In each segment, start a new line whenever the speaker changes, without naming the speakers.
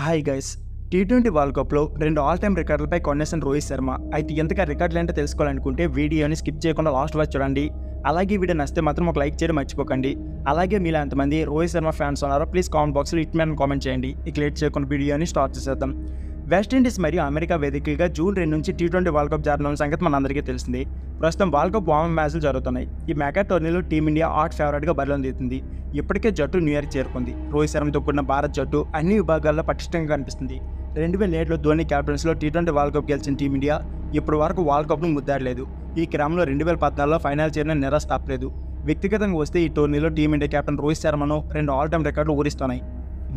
Hi guys. T20 world కప్లో 2 all time రికార్డులపై కొనేసిన Rohit Sharma. అయితే ఎంతగా రికార్డులు ఏంటో తెలుసుకోవాలనుకుంటే వీడియోని స్కిప్ చేయకుండా లాస్ట్ వరకు చూడండి. అలాగే వీడియో నచ్చితే మాత్రం ఒక లైక్ చేయడం మర్చిపోకండి. అలాగే మీలో ఎంతమంది రోహిత్ శర్మ ఫ్యాన్స్ ఉన్నారో ప్లీజ్ కామెంట్ బాక్స్లో హిట్ మ్యాన్ కామెంట్ చేయండి. ఇక లేట్ చేయకుండా వీడియోని స్టార్ట్ చేసేద్దాం. వెస్టిండీస్ మరియు అమెరికా వేదికగా జూన్ 2 నుంచి టీ20 వరల్డ్ కప్ జరగనున్న సంగతి మనందరికీ తెలిసింది. ప్రస్తుతం వరల్డ్ కప్ వార్మ్ మ్యాచ్లు జరుగుతున్నాయి. ఈ మెగా టోర్నీలో టీమిండియా హాట్ ఫేవరెట్గా బరిలో దిగుతుంది. ఇప్పటికే జట్టు న్యూయార్క్ చేరుకుంది. రోహిత్ శర్మతో కూడిన భారత్ జట్టు అన్ని విభాగాల్లో పటిష్టంగా కనిపిస్తుంది. 2007లో ధోని క్యాప్టెన్స్లో టీ20 వరల్డ్ కప్ గెలిచిన టీమిండియా ఇప్పటి వరకు వరల్డ్ కప్ను ముద్దాడలేదు. ఈ క్రమంలో 2014లో ఫైనల్ చేరిన నిరాశ తప్పలేదు. వ్యక్తిగతంగా వస్తే ఈ టోర్నీలో టీమిండియా కెప్టెన్ రోహిత్ శర్మను 2 ఆల్ టైమ్ రికార్డులు ఊరిస్తున్నాయి.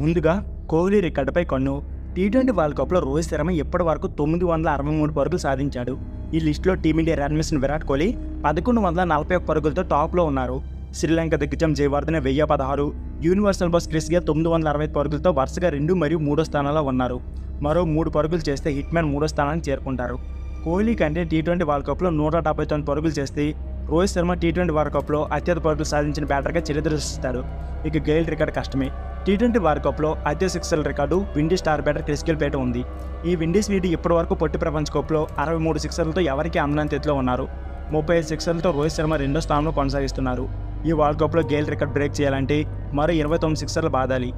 ముందుగా కోహ్లీ రికార్డుపై కన్ను. టీ20 వరల్డ్ కప్లో రోహిత్ శర్మ ఇప్పటి వరకు 963 పరుగులు సాధించాడు. ఈ లిస్టులో టీమిండియా రన్మిషన్ విరాట్ కోహ్లీ 1141 పరుగులతో టాప్లో ఉన్నారు. శ్రీలంక దిగ్గజం Jayawardene 1016, universal boss Chris Gayle 965 పరుగులతో వరుసగా 2 మరియు 3వ స్థానంలో ఉన్నారు. మరో 3 పరుగులు చేస్తే హిట్ మ్యాన్ 3వ స్థానానికి చేరుకుంటారు. కోహ్లీ కంటే టీ20 వరల్డ్ కప్లో 179 పరుగులు చేస్తే రోహిత్ శర్మ టీ20 వరల్డ్ కప్లో అత్యధిక పరుగులు సాధించిన బ్యాటర్గా చరిత్ర సృష్టిస్తారు. ఇక గేల్ రికార్డు కష్టమే. టీ20 వరల్డ్ కప్లో అత్యధిక సిక్సర్ల record Windies star batter Chris Gayle పేట ఉంది. ఈ విండీస్ వీడి ఇప్పటి వరకు పొట్టి ప్రపంచ కప్లో 63 సిక్సర్లతో ఎవరికీ అందనంత ఎత్తులో ఉన్నారు. 35 సిక్సర్లతో రోహిత్ శర్మ 2వ స్థానంలో కొనసాగిస్తున్నారు. ఈ వరల్డ్ కప్లో గేల్ రికార్డ్ బ్రేక్ చేయాలంటే మరో 29 సిక్సర్లు బాదాలి.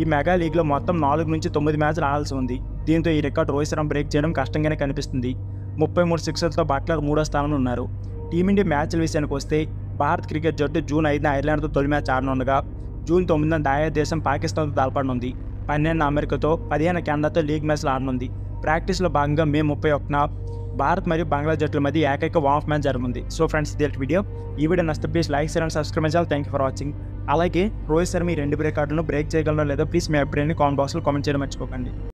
ఈ మెగా లీగ్లో మొత్తం 4 నుంచి 9 మ్యాచ్లు ఆడాల్సి ఉంది. దీంతో ఈ రికార్డు రోహిత్ శర్మ బ్రేక్ చేయడం కష్టంగానే కనిపిస్తుంది. 33 సిక్సర్లతో బట్లర్ 3వ స్థానంలో ఉన్నారు. టీమిండియా మ్యాచ్ల విషయానికి వస్తే భారత్ క్రికెట్ జట్టు జూన్ 5న ఐర్లాండ్తో తొలి మ్యాచ్ ఆడనుండగా జూన్ 9న దాయా దేశం పాకిస్తాన్తో తలపడనుంది. 12న అమెరికాతో 15న కెనడాతో లీగ్ మ్యాచ్లు ఆడనుంది. ప్రాక్టీస్లో భాగంగా మే 31న భారత్ మరియు బంగ్లా జట్ల మధ్య ఏకైక వార్మ్ మ్యాచ్ జరుగుతుంది. సో ఫ్రెండ్స్, ఇది వీడియో. ఈ వీడియో నచ్చితే please like share and subscribe చేయాలి. Thank you for watching. అలాగే రోహిత్ శర్మ ఈ 2 రికార్డులను బ్రేక్ చేయగలనో లేదో ప్లీజ్ మీ అభిప్రాయాన్ని కామెంట్ బాక్స్లో కామెంట్ చేయడం మర్చిపోకండి.